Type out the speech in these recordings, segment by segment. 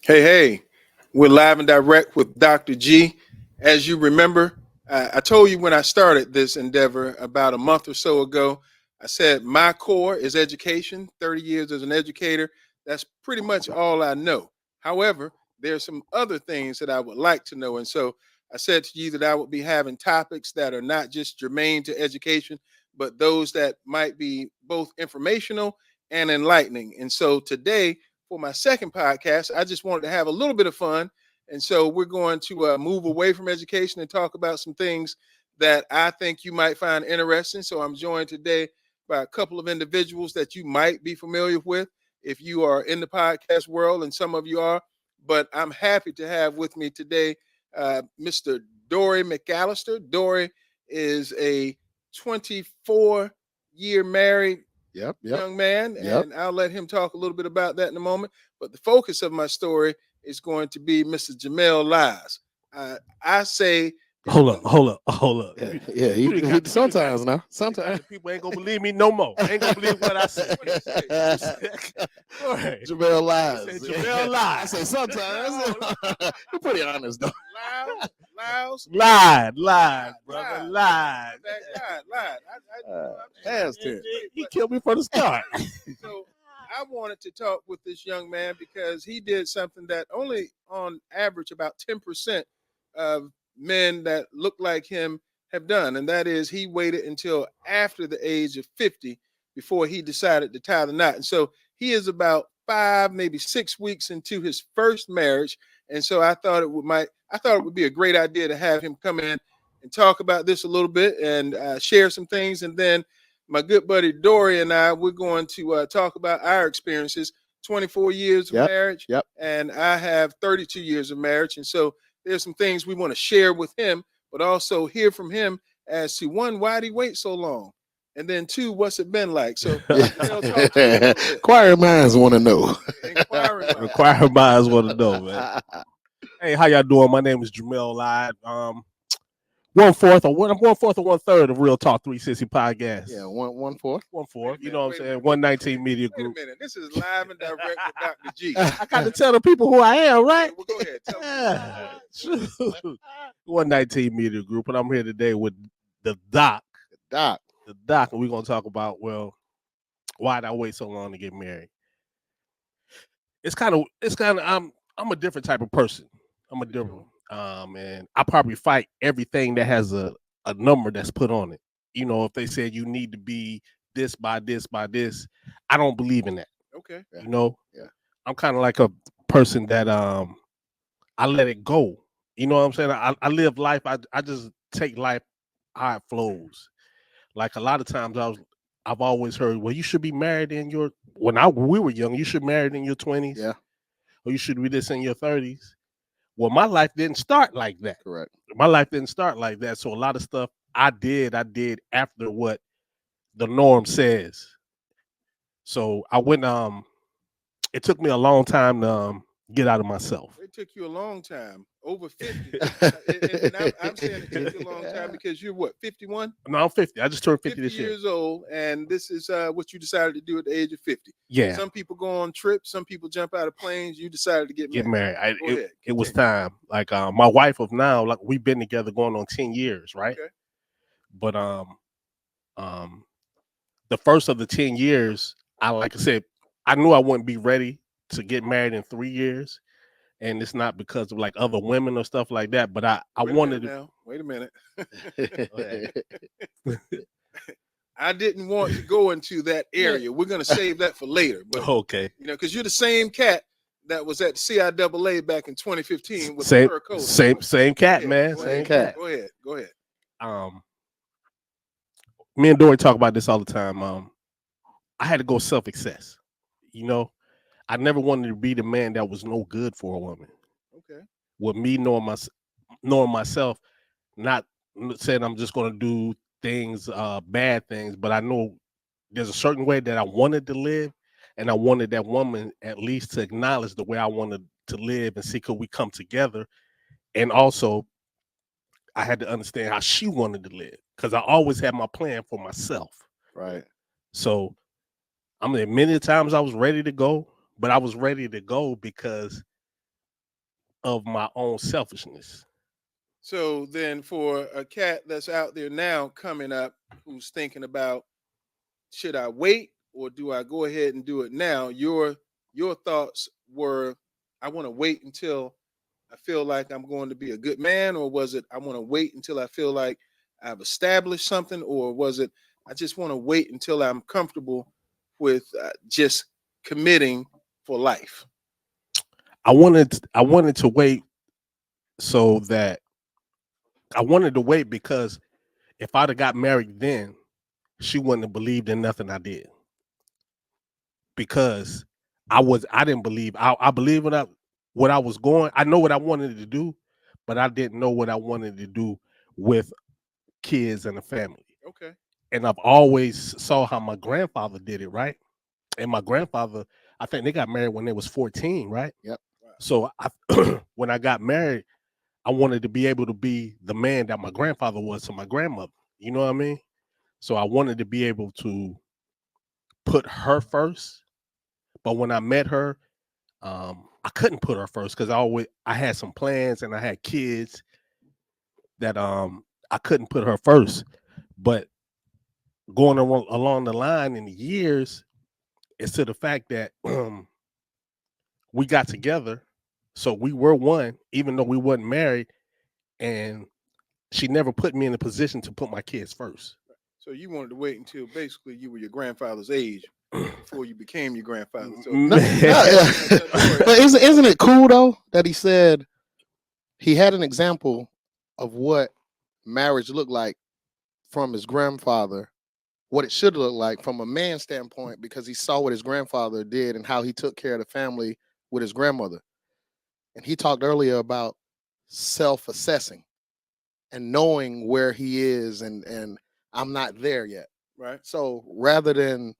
Hey, we're live and direct with Dr. G. As you remember, I told you when I started this endeavor about a month or so ago, I said my core is education, 30 years as an educator. That's pretty much all I know. However, there are some other things that I would like to know. And so I said to you that I would be having topics that are not just germane to education, but those that might be both informational and enlightening. And so today, for my second podcast, I just wanted to have a little bit of fun. And so we're going to move away from education and talk about some things that I think you might find interesting. So I'm joined today by a couple of individuals that you might be familiar with if you are in the podcast world, and some of you are. But I'm happy to have with me today Mr. Dory McAllister. Dory is a 24-year married young man, Yep. and I'll let him talk a little bit about that in a moment. But the focus of my story is going to be Mr. Jamel Lies. I say, Hold up. Yeah. Sometimes now. Sometimes. People ain't gonna believe me no more. Ain't gonna believe what I said. All right. Jamel lies. Jamel lies. I say sometimes. You're pretty honest though. lied, brother, lied. He killed me from the start. So I wanted to talk with this young man because he did something that only on average about 10% of men that look like him have done. And that is he waited until after the age of 50 before he decided to tie the knot. And so he is about 5, maybe 6 weeks into his first marriage. And so I thought it would be a great idea to have him come in and talk about this a little bit and share some things. And then my good buddy Dory and I, we're going to talk about our experiences. 24 years of marriage, and I have 32 years of marriage. And so there's some things we want to share with him, but also hear from him as to one, why did he wait so long? And then two, what's it been like? So inquiring minds want to know. Inquiring minds want to know, man. Hey, how y'all doing? My name is Jamel Lied. I'm 1/4 or 1/3 of Real Talk 360 podcast. Yeah, 1/4. 1/4. You know what I'm saying? 119 Media Group. Wait a minute. This is live and direct with Dr. G. I got to tell the people who I am, right? Well, go ahead. Tell me. 119 Media Group, and I'm here today with the Doc. The Doc, and we're gonna talk about, well, why did I wait so long to get married? It's kind of I'm a different type of person. I'm a different and I probably fight everything that has a number that's put on it. You know, if they said you need to be this by this by this, I don't believe in that. Okay. You know? Yeah. I'm kind of like a person that I let it go. You know what I'm saying? I live life, I just take life how it flows. Like a lot of times I've always heard, well, you should be married in your we were young, you should be married in your 20s. Yeah. Or you should be this in your 30s. Well, my life didn't start like that. Correct. My life didn't start like that. So a lot of stuff I did after what the norm says. So I went, it took me a long time to get out of myself. It took you a long time, over 50. and I'm saying it took you a long time because you're what, 51? No, I'm 50. I just turned 50 this year. 50 years old, and this is what you decided to do at the age of 50. Yeah. Some people go on trips. Some people jump out of planes. You decided to get married. It was time. Like my wife of now, like we've been together going on 10 years, right? Okay. But the first of the 10 years, like I said, I knew I wouldn't be ready to get married in 3 years. And it's not because of like other women or stuff like that, but I wanted to. Wait a minute. I didn't want to go into that area. We're going to save that for later. But, okay. You know, because you're the same cat that was at CIAA back in 2015 with same, the fur coat. Same cat, man. Same cat. Go ahead. Me and Dory talk about this all the time. I had to go self-access. You know, I never wanted to be the man that was no good for a woman. Okay. With me knowing myself, not saying I'm just going to do things, bad things, but I know there's a certain way that I wanted to live, and I wanted that woman at least to acknowledge the way I wanted to live and see could we come together. And also, I had to understand how she wanted to live because I always had my plan for myself. Right. So, I mean, many times I was ready to go, but I was ready to go because of my own selfishness. So then, for a cat that's out there now coming up who's thinking about, should I wait or do I go ahead and do it now? Your thoughts were, I want to wait until I feel like I'm going to be a good man, or was it I want to wait until I feel like I've established something, or was it I just want to wait until I'm comfortable with just committing for life? I wanted to wait so that I wanted to wait because if I'd have got married then, she wouldn't have believed in nothing I did. Because I didn't believe. I believe what I was going. I know what I wanted to do, but I didn't know what I wanted to do with kids and a family. Okay. And I've always saw how my grandfather did it, right? And my grandfather, I think they got married when they was 14, right? Yep. So when I got married, I wanted to be able to be the man that my grandfather was to my grandmother. You know what I mean? So I wanted to be able to put her first. But when I met her, I couldn't put her first because I had some plans and I had kids that I couldn't put her first. But going along the line in the years, it's to the fact that we got together, so we were one, even though we wasn't married, and she never put me in a position to put my kids first. So you wanted to wait until basically you were your grandfather's age before you became your grandfather. So No, but isn't it cool though that he said he had an example of what marriage looked like from his grandfather, what it should look like from a man's standpoint, because he saw what his grandfather did and how he took care of the family with his grandmother. And he talked earlier about self-assessing and knowing where he is and I'm not there yet. right. So rather than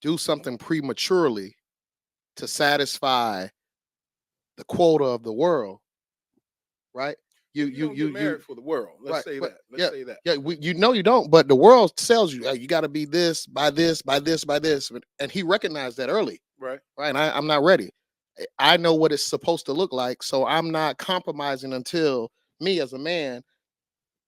do something prematurely to satisfy the quota of the world, right? You don't get married for the world. Let's right, say but that. Let's say that. Yeah, you know you don't, but the world tells you, hey, you got to be this, by this, by this, by this. And he recognized that early, Right. right? And I'm not ready. I know what it's supposed to look like, so I'm not compromising until me as a man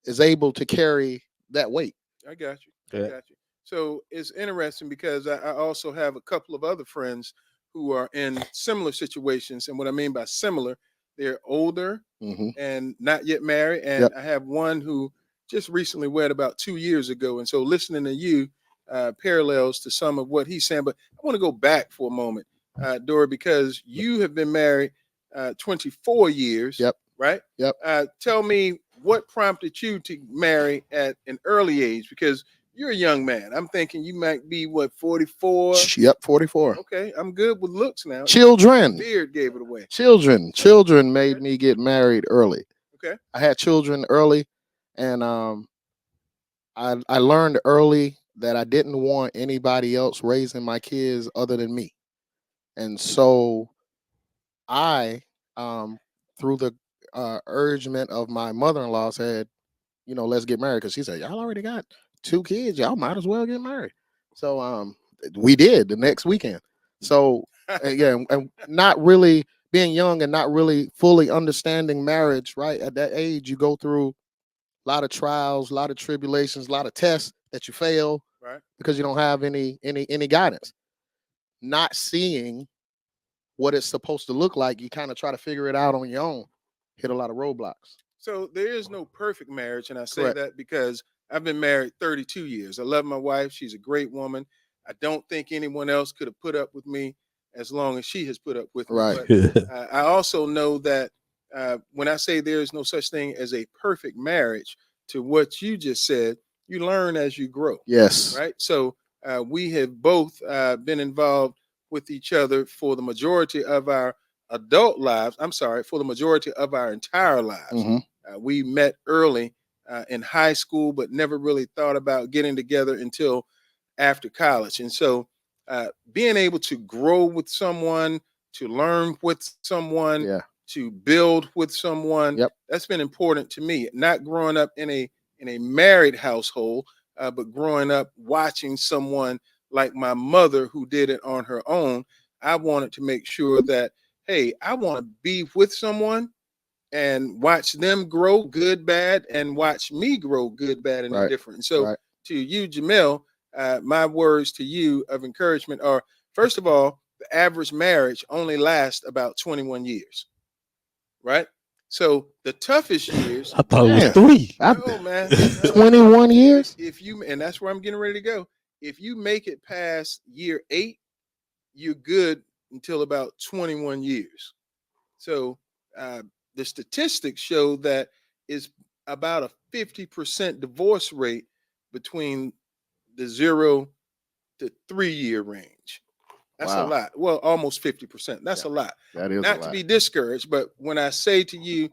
is able to carry that weight. I got you. Yeah. I got you. So it's interesting because I also have a couple of other friends who are in similar situations. And what I mean by similar, they're older Mm-hmm. and not yet married. And Yep. I have one who just recently wed about 2 years ago. And so listening to you parallels to some of what he's saying. But I want to go back for a moment, Dory, because you have been married 24 years. Yep. Right? Yep. Tell me what prompted you to marry at an early age, because you're a young man. I'm thinking you might be what, 44? Yep, 44. Okay, I'm good with looks now. Children. Beard gave it away. Children made me get married early. Okay. I had children early, and I learned early that I didn't want anybody else raising my kids other than me. And so I, through the urgement of my mother-in-law, said, let's get married, because she said, y'all already got 2 kids, y'all might as well get married. So we did the next weekend. So yeah, and not really being young and not really fully understanding marriage, right? At that age, you go through a lot of trials, a lot of tribulations, a lot of tests that you fail, Right. because you don't have any guidance. Not seeing what it's supposed to look like, you kind of try to figure it out on your own. Hit a lot of roadblocks. So there is no perfect marriage, and I say Correct. that because I've been married 32 years. I love my wife. She's a great woman. I don't think anyone else could have put up with me as long as she has put up with me. Right. But I also know that when I say there is no such thing as a perfect marriage, to what you just said, you learn as you grow. Yes. Right. So we have both been involved with each other for the majority of our adult lives. I'm sorry, for the majority of our entire lives. Mm-hmm. We met early in high school, but never really thought about getting together until after college. And so being able to grow with someone, to learn with someone, Yeah. to build with someone, Yep. that's been important to me. Not growing up in a married household, but growing up watching someone like my mother who did it on her own. I wanted to make sure that, hey, I want to be with someone, and watch them grow, good, bad, and watch me grow, good, bad, and Right. indifferent. And so, Right. to you, Jamel, my words to you of encouragement are: first of all, the average marriage only lasts about 21 years, right? So the toughest years, I thought it was Man. 3. no, man, no. 21 years. If you, and that's where I'm getting ready to go. If you make it past year 8, you're good until about 21 years. So the statistics show that it's about a 50% divorce rate between the 0 to 3 year range. That's a Wow. lot. Well, almost 50%. That's a lot. That is a Not to lot. be discouraged, but when I say to you,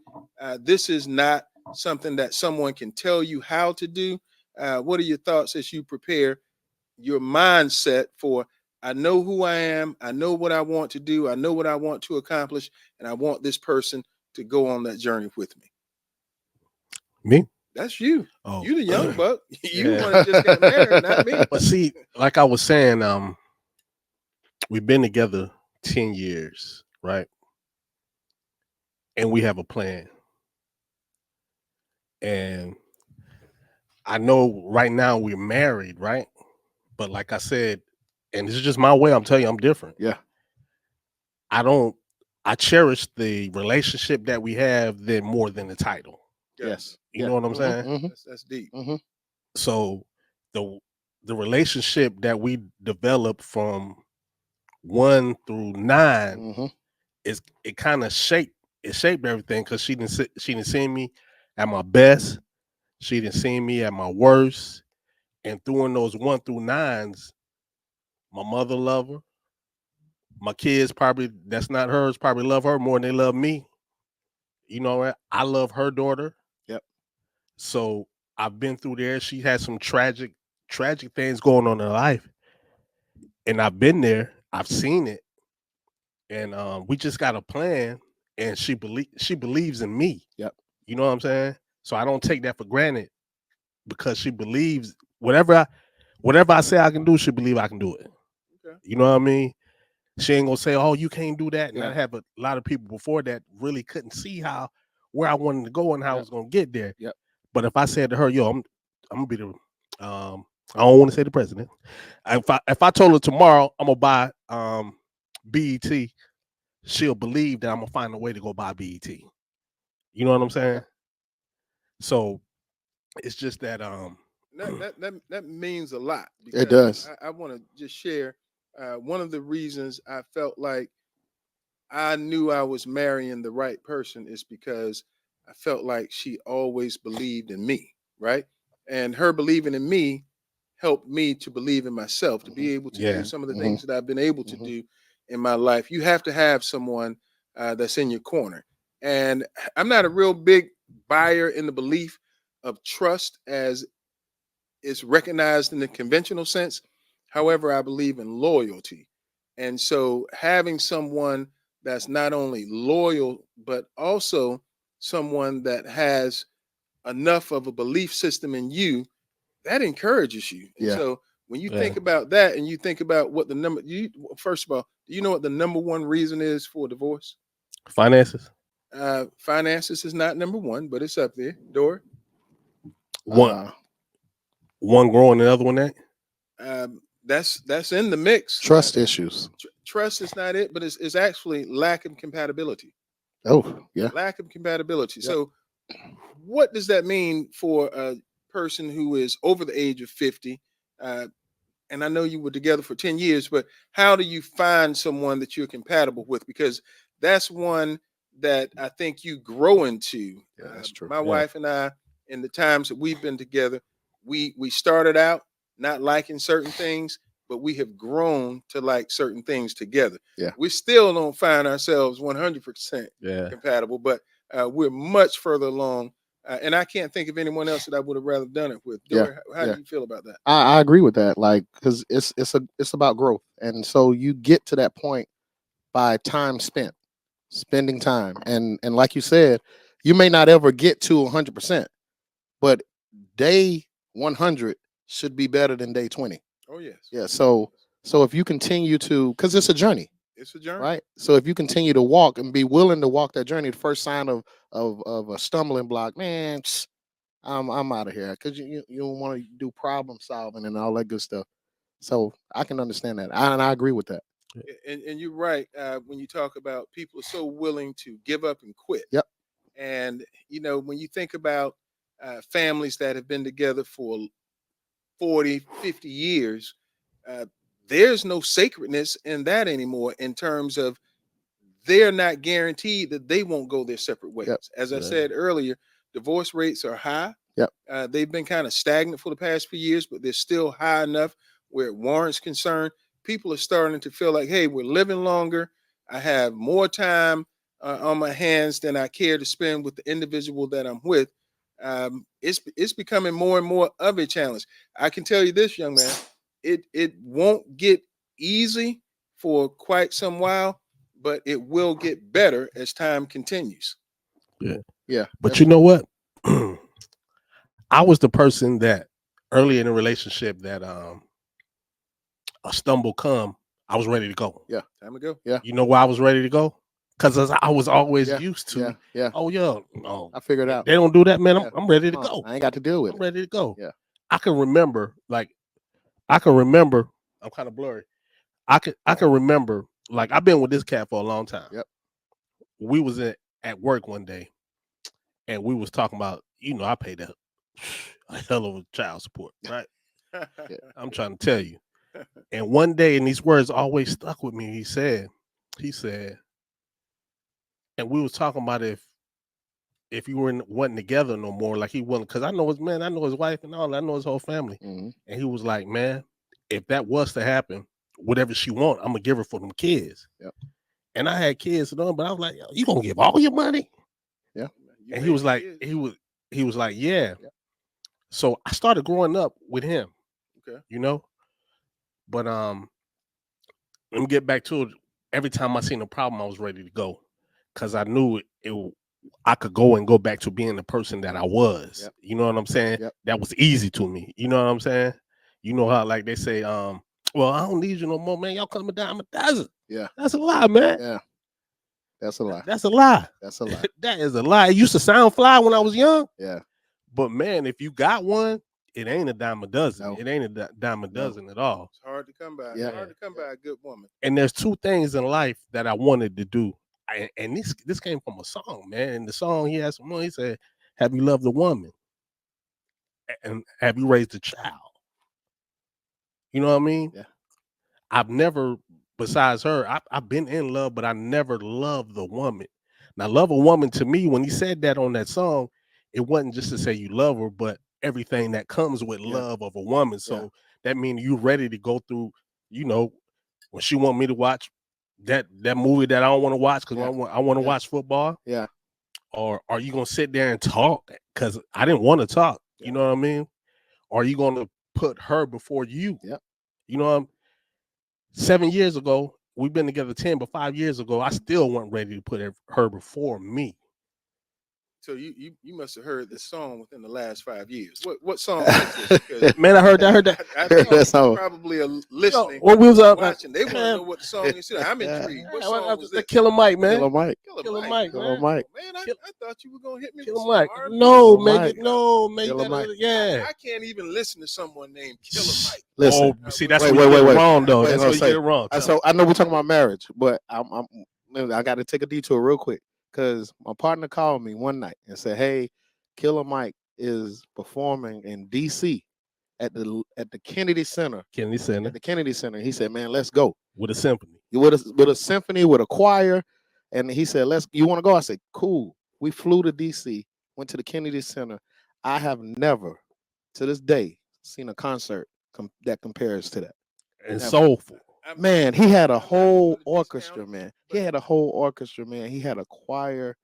this is not something that someone can tell you how to do. What are your thoughts as you prepare your mindset for? I know who I am. I know what I want to do. I know what I want to accomplish, and I want this person to go on that journey with me. Me? That's you. Oh, You the young buck. You Yeah. one that just got married, not me. But see, like I was saying, we've been together 10 years, right? And we have a plan. And I know right now we're married, right? But like I said, and this is just my way, I'm telling you, I'm different. Yeah. I cherish the relationship that we have than more than the title. Yeah. Yes. You know what I'm saying? Mhm. That's deep. So the relationship that we developed from 1 through 9 Mhm. it kind of shaped everything, because she didn't see me at my best, she didn't see me at my worst, and through those 1 through 9s, my mother love her, my kids probably that's not hers probably love her more than they love me. You know what? I love her daughter. Yep. So I've been through there. She had some tragic things going on in her life, and I've been there. I've seen it, and we just got a plan. And she believes in me. Yep. You know what I'm saying? So I don't take that for granted, because she believes whatever I say I can do, she believe I can do it. Okay. You know what I mean? She ain't gonna say, "Oh, you can't do that." And Yeah. I have a lot of people before that really couldn't see where I wanted to go and how I was gonna get there. Yep. But if I said to her, "Yo, I'm gonna be the I don't want to say the president." If I told her tomorrow I'm gonna buy BET, she'll believe that I'm gonna find a way to go buy BET. You know what I'm saying? So it's just that That means a lot. It does. I want to just share one of the reasons I felt like I knew I was marrying the right person is because I felt like she always believed in me, right? And her believing in me helped me to believe in myself, to be able to Yeah. do some of the Mhm. things that I've been able to Mhm. do in my life. You have to have someone that's in your corner. And I'm not a real big buyer in the belief of trust as it's recognized in the conventional sense. However, I believe in loyalty. And so having someone that's not only loyal, but also someone that has enough of a belief system in you, that encourages you. And Yeah. so when you Yeah. think about that and you think about what the number, first of all, do you know what the number one reason is for divorce? finances. Finances is not number one, but it's up there. Dora? One growing, the other one ain't. That's in the mix. Trust issues. Trust is not it, but it's actually lack of compatibility. Oh, yeah. Lack of compatibility. Yep. So, what does that mean for a person who is over the age of 50? And I know you were together for 10 years, but how do you find someone that you're compatible with? Because that's one that I think you grow into. Yeah, that's true. My Yeah. wife and I, in the times that we've been together, we started out not liking certain things, but we have grown to like certain things together. Yeah. We still don't find ourselves 100% Yeah. compatible, but we're much further along. And I can't think of anyone else that I would have rather done it with. Yeah, Dora, how yeah. do you feel about that? I agree with that. Like, because it's about growth, and so you get to that point by time spent, spending time, and like you said, you may not ever get to 100%, but day 100 should be better than day 20. Oh yes. Yeah. So if you continue to, because it's a journey. It's a journey. right? So if you continue to walk and be willing to walk that journey, the first sign of a stumbling block, man, I'm out of here because you don't want to do problem solving and all that good stuff. So I can understand that, and I agree with that. And you're right when you talk about people are so willing to give up and quit. Yep. And when you think about families that have been together for 40, 50 years, uh, there's no sacredness in that anymore in terms of they're not guaranteed that they won't go their separate ways. Yep. As I Yeah. said earlier, divorce rates are high. Yep. They've been kind of stagnant for the past few years, but they're still high enough where it warrants concern. People are starting to feel like, hey, we're living longer. I have more time on my hands than I care to spend with the individual that I'm with. It's becoming more and more of a challenge. I can tell you this, young man, it won't get easy for quite some while, but it will get better as time continues. Yeah, But you know what? I was the person that early in a relationship that a stumble come, I was ready to go. Time to go. You know why I was ready to go? Because I was always Yeah, used to, yeah, oh yeah, no, I figured out. they don't do that, man. Yeah. I'm ready to Come go. on, I ain't got to deal with I'm it. ready to go. Yeah. I can remember, I'm kind of blurry. I can remember, like, I've been with this cat for a long time. Yep. We was at work one day, and we was talking about, I paid a hell of a child support, right? I'm trying to tell you. And one day, and these words always stuck with me. He said, and we was talking about if you wasn't together no more, like he wasn't, because I know his wife and all, I know his whole family. Mhm. And he was like, man, if that was to happen, whatever she want, I'm gonna give her for them kids. Yep. And I had kids and all, but I was like, you gonna give all your money? Yeah. And he was like, he was like, yeah. Yep. So I started growing up with him. Okay. But let me get back to it. Every time I seen a problem, I was ready to go, because I knew I could go back to being the person that I was. Yep. You know what I'm saying? Yep. That was easy to me. You know what I'm saying? You know how, like, they say, well, I don't need you no more, man. Y'all coming down my desert. Yeah. That's a lie, man. Yeah. That's a lie. That's a lie. That's a lie. That is a lie. It used to sound fly when I was young. Yeah. But man, if you got one, it ain't a dime a dozen. No. It ain't a dime a dozen at all. It's hard to come by. Yeah. It's hard to come by a good woman. And there's two things in life that I wanted to do. And this came from a song, man. In the song, he had someone, he said, have you loved a woman? And have you raised a child? You know what I mean? Yeah. I've never, besides her, I've been in love, but I never loved the woman. Now, love a woman, to me, when he said that on that song, it wasn't just to say you love her, but everything that comes with love of a woman. So that means you ready to go through, when she want me to watch that movie that I don't want to watch because I want to watch football. Yeah. Or are you gonna sit there and talk? Because I didn't want to talk. Yeah. You know what I mean? Or are you gonna put her before you? Yep. You know, 7 years ago, we've been together 10, but 5 years ago, I still wasn't ready to put her before me. So you must have heard this song within the last 5 years. What song is this? Because Man, I heard that. I think that song. probably a listening, When we was up watching. They want to man. know what the song is. I'm intrigued. What song was this? Killer Mike, man. Killer Mike. Killer Mike, Killer man. Mike. Man, I thought you were gonna hit me. Killer with Mike. some R&B. No, Killer man. Mike. No, man. Killer Mike. Yeah. I can't even listen to someone named Killer Mike. Listen. Oh, see, that's Wait, where you get it wrong, though. Wait, That's no, where you say- get it wrong. So I know we're talking about marriage, but I got to take a detour real quick because my partner called me one night and said, "Hey, Killer Mike is performing in D.C. at the Kennedy Center. Kennedy Center At the Kennedy Center." He said, "Man, let's go with a symphony. with a symphony, with a choir." And he said, "You want to go?" I said, "Cool." We flew to D.C., went to the Kennedy Center. I have never, to this day, seen a concert that compares to that. And Never. soulful. Man, he had a whole gonna orchestra, discount man. but- He had a whole orchestra, man. He had a choir.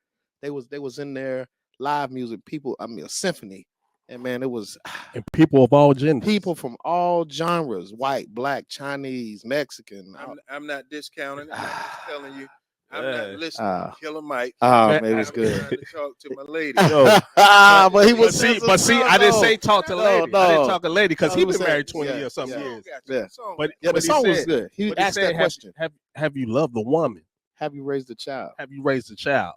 They was in there, live music, people, a symphony. And man, it was And people of all genders. people from all genres, white, black, Chinese, Mexican. I'm not discounting it. I'm just telling you I'm Yeah. not listening to Killer Mike. Man, maybe it's I'm good. trying to talk to my lady. Yo, But he but was see, sensitive, I didn't say though. talk to No, lady. I didn't no. talk to lady because No, he he was been married saying- 20 yeah, years, some yeah. years. Yeah. Song But Yeah, the but he song was said- good. He but he asked said, that question. Have you loved the woman? Have you raised a child? Have you raised a child?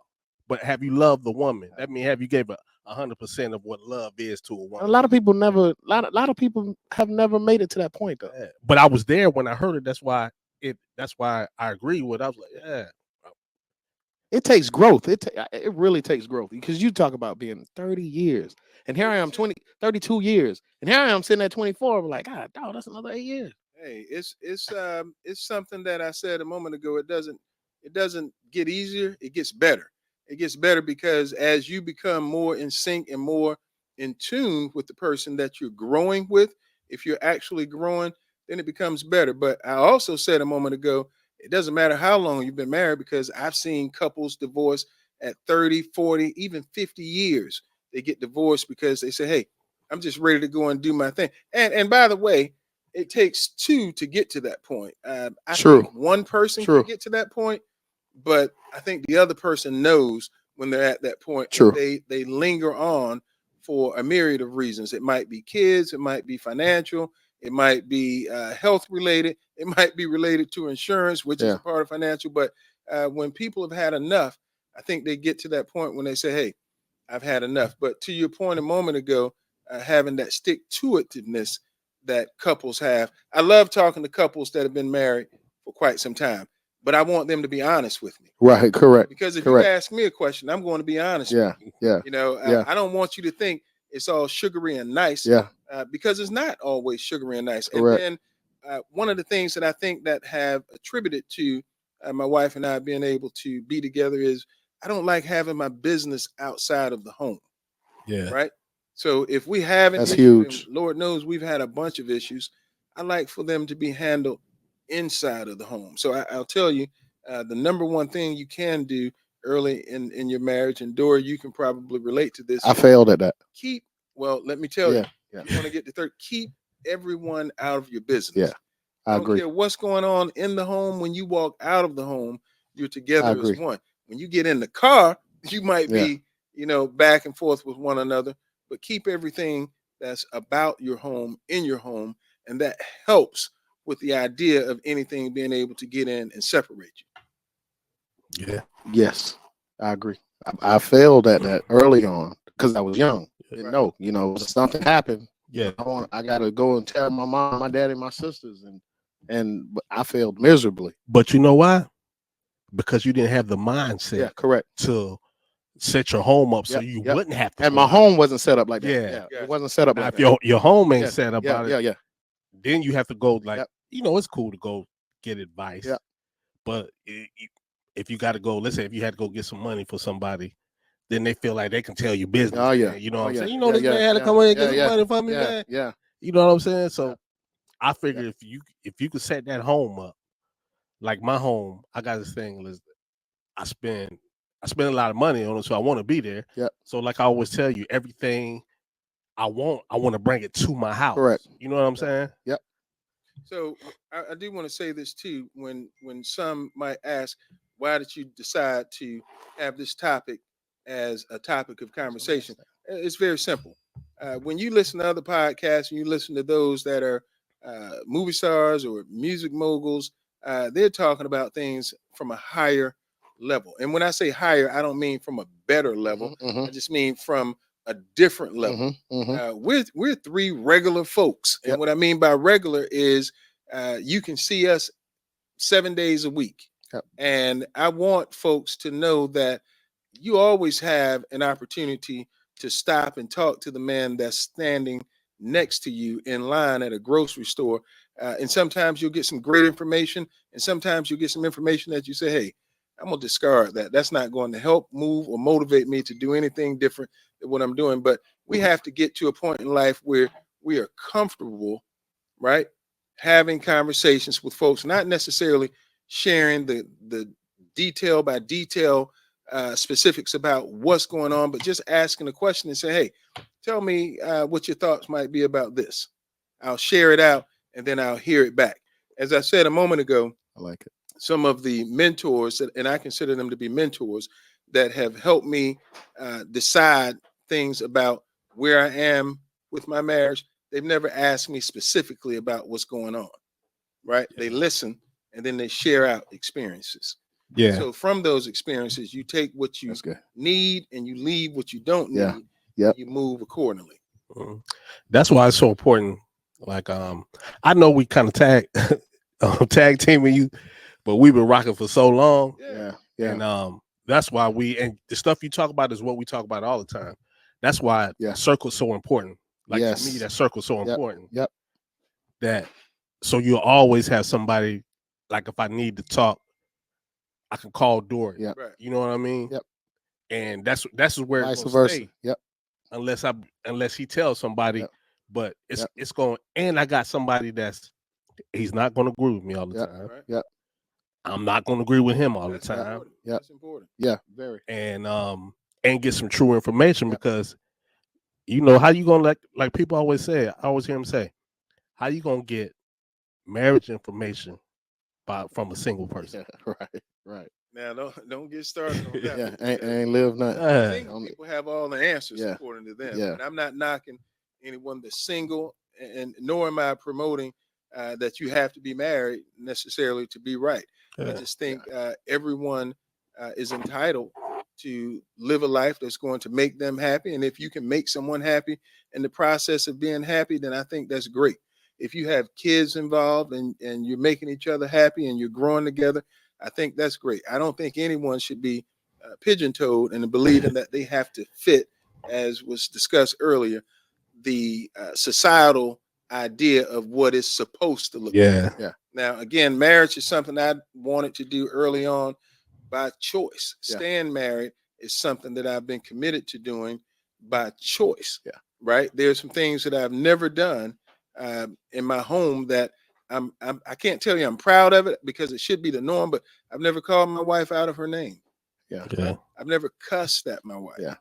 But have you loved the woman? That means have you gave 100% of what love is to a A woman? lot of people never. A lot of people have never made it to that point, though. Yeah. But I was there when I heard it. That's why I agree with. I was like, yeah. It takes growth. It really takes growth, because you talk about being 30 years, and here I am 32 years, and here I am sitting at 24. I'm like, God, dog, that's another 8 years. Hey, it's something that I said a moment ago. It doesn't get easier. It gets better. It gets better because as you become more in sync and more in tune with the person that you're growing with, if you're actually growing, then it becomes better. But I also said a moment ago, it doesn't matter how long you've been married, because I've seen couples divorce at 30, 40, even 50 years. They get divorced because they say, hey, I'm just ready to go and do my thing. And by the way, it takes two to get to that point. I True. think one person True. can get to that point, but I think the other person knows when they're at that point. True. They linger on for a myriad of reasons. It might be kids, it might be financial, it might be health related, it might be related to insurance, which is Yeah. a part of financial. But when people have had enough, I think they get to that point when they say, "Hey, I've had enough." But to your point a moment ago, having that stick to itiveness that couples have. I love talking to couples that have been married for quite some time, but I want them to be honest with me. Right. Correct. Because if Correct. you ask me a question, I'm going to be honest. Yeah. With you. Yeah. You know, Yeah. I don't want you to think it's all sugary and nice. Yeah. Because it's not always sugary and nice. Correct. And then one of the things that I think that have attributed to my wife and I being able to be together is I don't like having my business outside of the home. Yeah. Right. So if we have an That's issue, huge. and Lord knows we've had a bunch of issues, I like for them to be handled inside of the home. So I'll tell you, the number one thing you can do early in your marriage, and Dora, you can probably relate to this. I failed at that. Let me tell you, Yeah. you want to get to third, keep everyone out of your business. Yeah. I don't agree. care what's going on in the home. When you walk out of the home, you're together as agree. one. When you get in the car, you might Yeah. be, back and forth with one another, but keep everything that's about your home in your home, and that helps with the idea of anything being able to get in and separate you. Yeah. Yes, I agree. I failed at that early on because I was young. Didn't Right. know. Something happened. Yeah. I got to go and tell my mom, my dad, and my sisters, but I failed miserably. But you know why? Because you didn't have the mindset Yeah, correct. to set your home up so Yep, you yep. wouldn't have to. And go my out. home wasn't set up like that. Yeah. It wasn't set up Now, like if that. your home ain't Yeah, set about it, Yeah. then you have to go like, Yep. it's cool to go get advice. Yep. But if you got to go, let's say if you had to go get some money for somebody, then they feel like they can tell you business. Oh yeah. Man. You know what I'm yeah. saying? This man had to come in and get some money for me, Yeah. man. Yeah. You know what I'm saying? So Yeah. I figured if you could set that home up, like my home, I got this thing. I spend a lot of money on it, so I want to be there. Yep. So like I always tell you, everything I want to bring it to my house. Correct. You know what I'm saying? Yep. So I do want to say this too. When some might ask, why did you decide to have this topic as a topic of conversation? It's very simple. When you listen to other podcasts and you listen to those that are movie stars or music moguls, they're talking about things from a higher level. And when I say higher, I don't mean from a better level. Mhm. I just mean from a different level. We're three regular folks, and Yep. what I mean by regular is you can see us 7 days a week. Yep. And I want folks to know that you always have an opportunity to stop and talk to the man that's standing next to you in line at a grocery store. And sometimes you'll get some great information, and sometimes you'll get some information that you say, hey, I'm going to discard that. That's not going to help move or motivate me to do anything different than what I'm doing. But we have to get to a point in life where we are comfortable, right? Having conversations with folks, not necessarily sharing the detail by detail specifics about what's going on, but just asking a question and say, hey, tell me what your thoughts might be about this. I'll share it out and then I'll hear it back. As I said a moment ago, I like it. some of the mentors and I consider them to be mentors that have helped me decide things about where I am with my marriage. They've never asked me specifically about what's going on, right? They listen and then they share out experiences. Yeah. So from those experiences, you take what you That's good. need and you leave what you don't need. Yeah. and Yep. You move accordingly. That's why it's so important. Like, I know we kind of tag teaming you, but we've been rocking for so long. Yeah. Yeah. And that's why and the stuff you talk about is what we talk about all the time. That's why circle's so important. Like to me, that circle's so important. Yep. That so you'll always have somebody, like if I need to talk, I can call Dory. Yep. Right. You know what I mean? Yep. And that's where Vice it's gonna versa. stay. Yep. Unless he tells somebody, Yep. but it's going, and I got somebody he's not gonna agree with me all the time. Right. Yep. I'm not gonna agree with him all That's the time. important. Yep. That's important. Yeah. Very. And get some true information because you know how you gonna like people always say, I always hear them say, how you gonna get marriage information from a single person? Yeah, right. Now don't get started on that. Yeah, ain't live nothing. Single people have all the answers Yeah. according to them. Yeah. And I'm not knocking anyone that's single, and nor am I promoting that you have to be married necessarily to be right. I just think everyone is entitled to live a life that's going to make them happy. And if you can make someone happy in the process of being happy, then I think that's great. If you have kids involved and you're making each other happy and you're growing together, I think that's great. I don't think anyone should be pigeon-toed into believing that they have to fit, as was discussed earlier, the societal idea of what is supposed to look like. Yeah. Now, again, marriage is something I wanted to do early on by choice. Yeah. Staying married is something that I've been committed to doing by choice. Yeah. Right. There's some things that I've never done in my home that I can't tell you I'm proud of it because it should be the norm, but I've never called my wife out of her name. Yeah. I've never cussed at my wife. Yeah.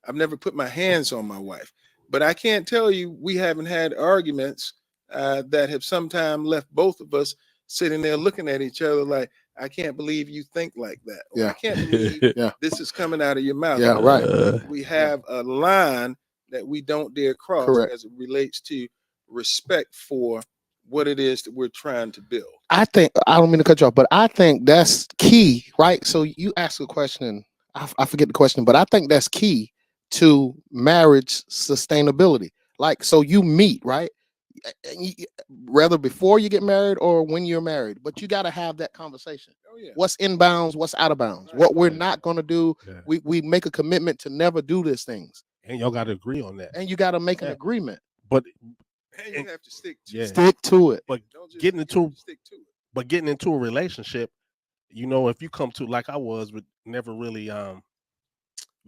I've never put my hands on my wife. But I can't tell you we haven't had arguments that have sometimes left both of us sitting there looking at each other like, I can't believe you think like that. Or, I can't believe this is coming out of your mouth. Yeah, right. We have a line that we don't dare cross as it relates to respect for what it is that we're trying to build. I don't mean to cut you off, but I think that's key, right? So you ask a question, I forget the question, but I think that's key to marriage sustainability. Like, so you meet, right? Whether before you get married or when you're married, but you got to have that conversation. Oh, yeah. What's in bounds, what's out of bounds, what we're not going to do. Yeah. We make a commitment to never do these things. And y'all got to agree on that. And you got to make an agreement. But and you have to stick to it. Stick to it. But stick to it. But getting into a relationship, you know, if you come to like I was, but never really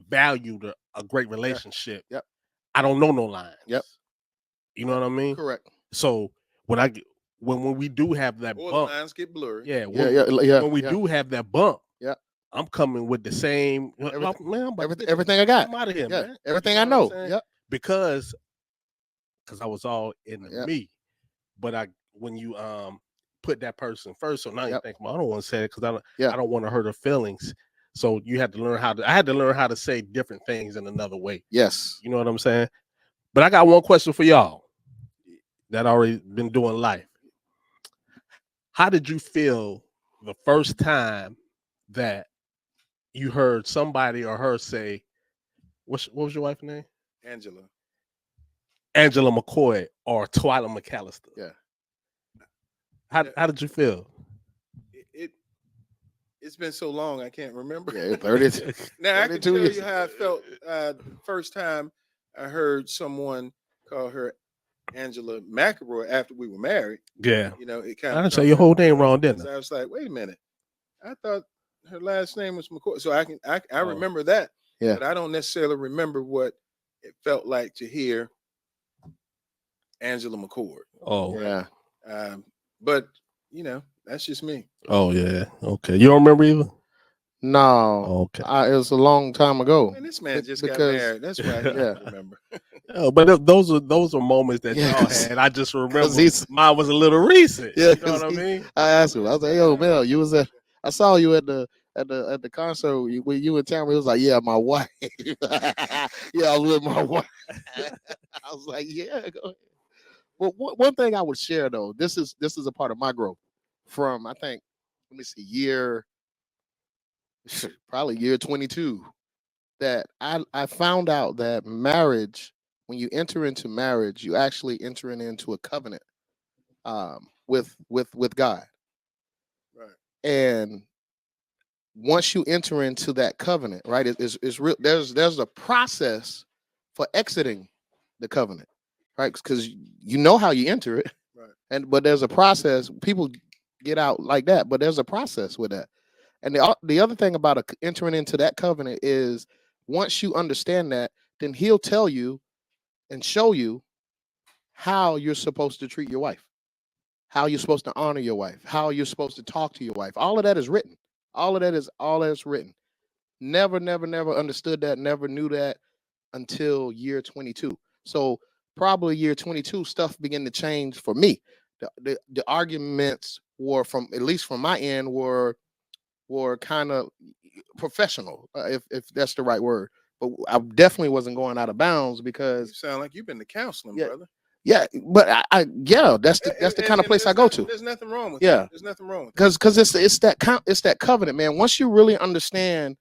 valued a great relationship. Yep. I don't know no lines. Yep. You know what I mean? Correct. So when we do have that or bump, the lines get blurry. When we do have that bump, I'm coming with the same. Everything I got. I'm out of here, man. Everything I know. Yep. Because I was all in me, but when you put that person first, so now you think, well, I don't want to say it because I don't want to hurt her feelings. So you had to learn I had to learn how to say different things in another way. Yes. You know what I'm saying? But I got one question for y'all that already been doing life. How did you feel the first time that you heard somebody or her say, what was your wife's name? Angela McCoy or Twyla McAllister? Yeah. How did you feel? It's been so long I can't remember. Yeah, 30. Now I can tell you how I felt the first time I heard someone call her Angela McElroy after we were married. Yeah. You know, it kind of. I didn't say your whole name wrong, didn't I? I was like, wait a minute. I thought her last name was McCoy. So I remember that. Yeah. But I don't necessarily remember what it felt like to hear Angela McCord. Oh. Yeah. But you know, that's just me. Oh yeah. Okay. You don't remember either? No. Okay. It was a long time ago. And this man just got married. That's why I don't remember. But those are moments that y'all had. I just remember mine was a little recent. Yeah, you know what I mean? I asked him. I was like, "Yo, Mel, you was at I saw you at the concert when you and Tamara. He was like, "Yeah, my wife." Yeah, I was with my wife. I was like, "Yeah, go ahead." Well, one thing I would share though, this is a part of my growth from I think, let me see, probably year 22, that I found out that marriage, when you enter into marriage, you actually entering into a covenant with God. Right. And once you enter into that covenant, right, it's real. There's a process for exiting the covenant, right? Because you know how you enter it, Right. but there's a process. People get out like that, but there's a process with that. And the other thing about entering into that covenant is once you understand that, then he'll tell you and show you how you're supposed to treat your wife, how you're supposed to honor your wife, how you're supposed to talk to your wife. All of that is written. All that's written. Never understood that, never knew that until year 22. So probably year 22, stuff began to change for me. The arguments were, from at least from my end, were kind of professional, if that's the right word. But I definitely wasn't going out of bounds You because sound like you've been to counseling, yeah, brother. yeah. But yeah, that's the kind of place I go to. There's nothing wrong with Yeah, that. There's nothing wrong with that. because it's that covenant, man. Once you really understand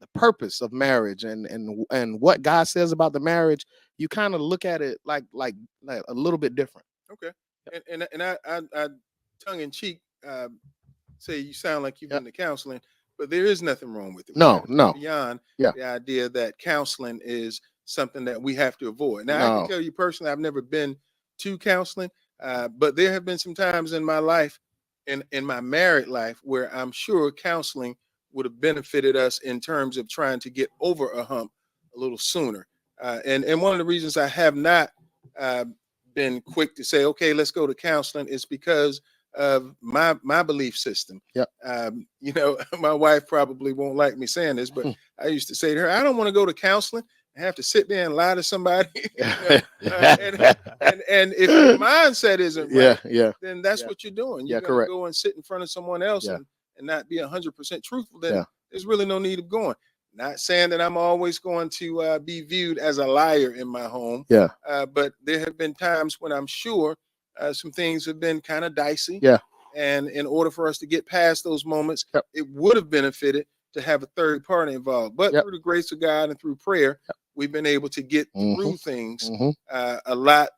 the purpose of marriage and what God says about the marriage, you kind of look at it like a little bit different. Okay. And I tongue in cheek say you sound like you've Yep. been to counseling, but there is nothing wrong with it. We No, have to no. go beyond Yeah. the idea that counseling is something that we have to avoid. Now, I No. can tell you personally, I've never been to counseling, but there have been some times in my life, in my married life, where I'm sure counseling would have benefited us in terms of trying to get over a hump a little sooner. And one of the reasons I have not uh, been quick to say, okay, let's go to counseling, is because of my belief system. Yep. You know, my wife probably won't like me saying this, but I used to say to her, I don't want to go to counseling and have to sit there and lie to somebody. You know? And if your mindset isn't right, then that's what you're doing. You're going to go and sit in front of someone else and not be 100% truthful. Then there's really no need of going. Not saying that I'm always going to be viewed as a liar in my home. Yeah. But there have been times when I'm sure some things have been kind of dicey. Yeah. And in order for us to get past those moments, it would have benefited to have a third party involved. But through the grace of God and through prayer, we've been able to get through things a lot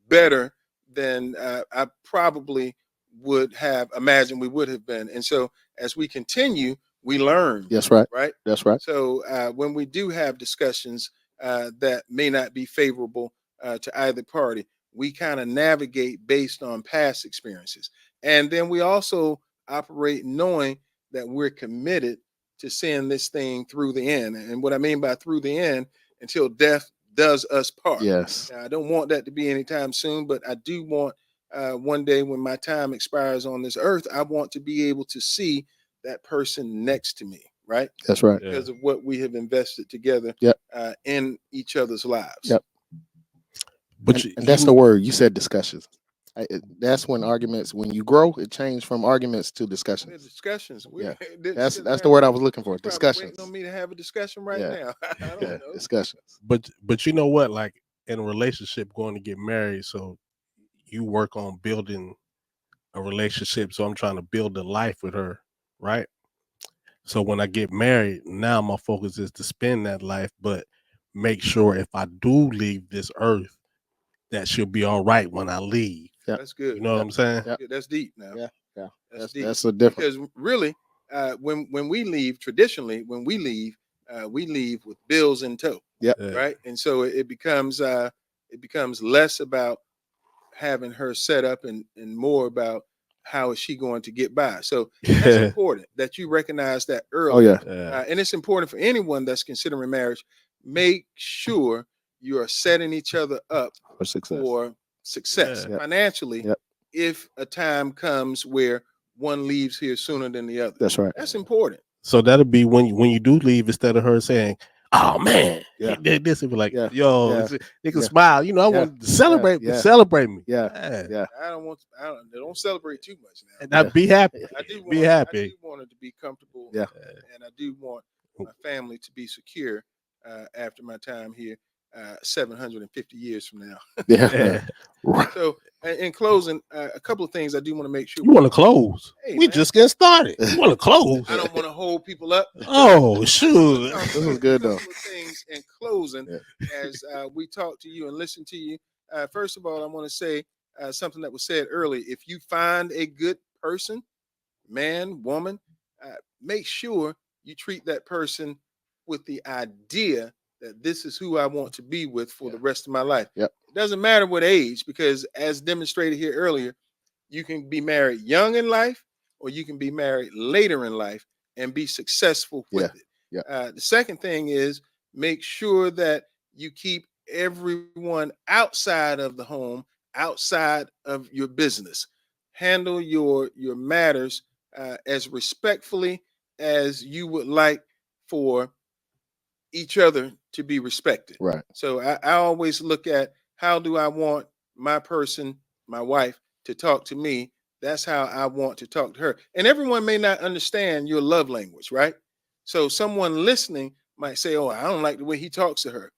better than I probably would have imagined we would have been. And so as we continue, we learn. That's right. Right. That's right. So when we do have discussions that may not be favorable to either party, we kind of navigate based on past experiences. And then we also operate knowing that we're committed to seeing this thing through the end. And what I mean by through the end, until death does us part. Yes. Now, I don't want that to be anytime soon, but I do want one day when my time expires on this earth, I want to be able to see that person next to me. Right. That's right. Because of what we have invested together in each other's lives. Yep. But and that's the word you said, discussions. That's when arguments, when you grow, it changed from arguments to discussions. Discussions. That's the word I was looking for. Discussions. Waiting on me to have a discussion right now. I don't know. Discussions. But you know what? Like in a relationship, going to get married, so you work on building a relationship. So I'm trying to build a life with her, right? So when I get married, now my focus is to spend that life, but make sure if I do leave this earth, that she'll be all right when I leave. Yeah. That's good. You know what I'm saying? Yeah. That's deep now. Yeah. That's deep. That's a difference. Because really, when we leave, traditionally, when we leave with bills in tow. Yeah. Right. And so it becomes less about having her set up and more about how is she going to get by. So that's important that you recognize that early. Oh yeah. And it's important for anyone that's considering marriage. Make sure you are setting each other up for success financially. If a time comes where one leaves here sooner than the other. That's right. That's important. So that'll be when you do leave, instead of her saying, oh man, Yeah. he did this. And be like, Yeah. yo, Yeah. they can Yeah. smile. You know, I Yeah. want to celebrate, Yeah. celebrate me. Yeah. Yeah. Yeah. They don't celebrate too much now. And I be happy. Yeah. I do Be want happy. it to be comfortable. Yeah. And I do want my family to be secure after my time here 750 years from now. Yeah. Right. So in closing, a couple of things I do want to make sure. You want to close? Hey, We man. just getting started. You want to close? I don't want to hold people up. Oh shoot! This is good, though. A couple of things in closing, as we talk to you and listen to you. First of all, I want to say something that was said earlier. If you find a good person, man, woman, make sure you treat that person with the idea that this is who I want to be with for the rest of my life. Yep. It doesn't matter what age, because as demonstrated here earlier, you can be married young in life or you can be married later in life and be successful with it. Yeah. The second thing is make sure that you keep everyone outside of the home, outside of your business. Handle your matters as respectfully as you would like for each other to be respected. Right. So I always look at, how do I want my person, my wife, to talk to me? That's how I want to talk to her. And everyone may not understand your love language, right? So someone listening might say, oh, I don't like the way he talks to her.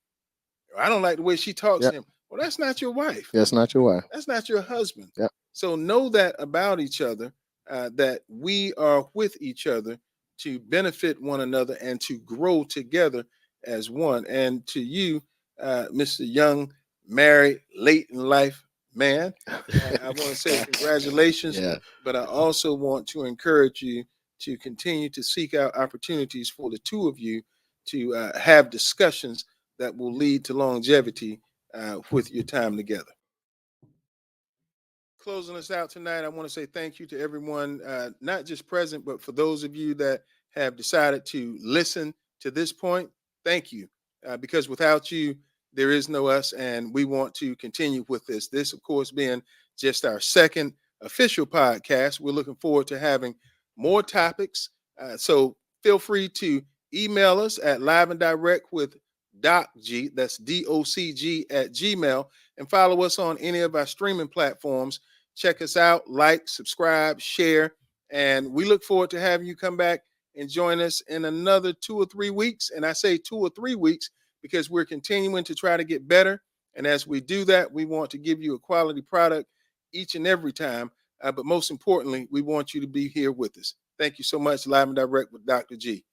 Or I don't like the way she talks to him. Well, that's not your wife. That's not your wife. That's not your husband. Yep. So know that about each other, that we are with each other to benefit one another and to grow together as one. And to you, Mr. Young, married, late in life man, I want to say congratulations. Yeah. But I also want to encourage you to continue to seek out opportunities for the two of you to have discussions that will lead to longevity with your time together. Closing us out tonight, I want to say thank you to everyone, not just present, but for those of you that have decided to listen to this point. Thank you, because without you, there is no us, and we want to continue with this. This, of course, being just our second official podcast. We're looking forward to having more topics. So feel free to email us at live and direct with DocG, that's DOCG at Gmail, and follow us on any of our streaming platforms. Check us out, like, subscribe, share, and we look forward to having you come back and join us in another 2 or 3 weeks. And I say 2 or 3 weeks because we're continuing to try to get better. And as we do that, we want to give you a quality product each and every time. But most importantly, we want you to be here with us. Thank you so much. Live and Direct with Dr. G.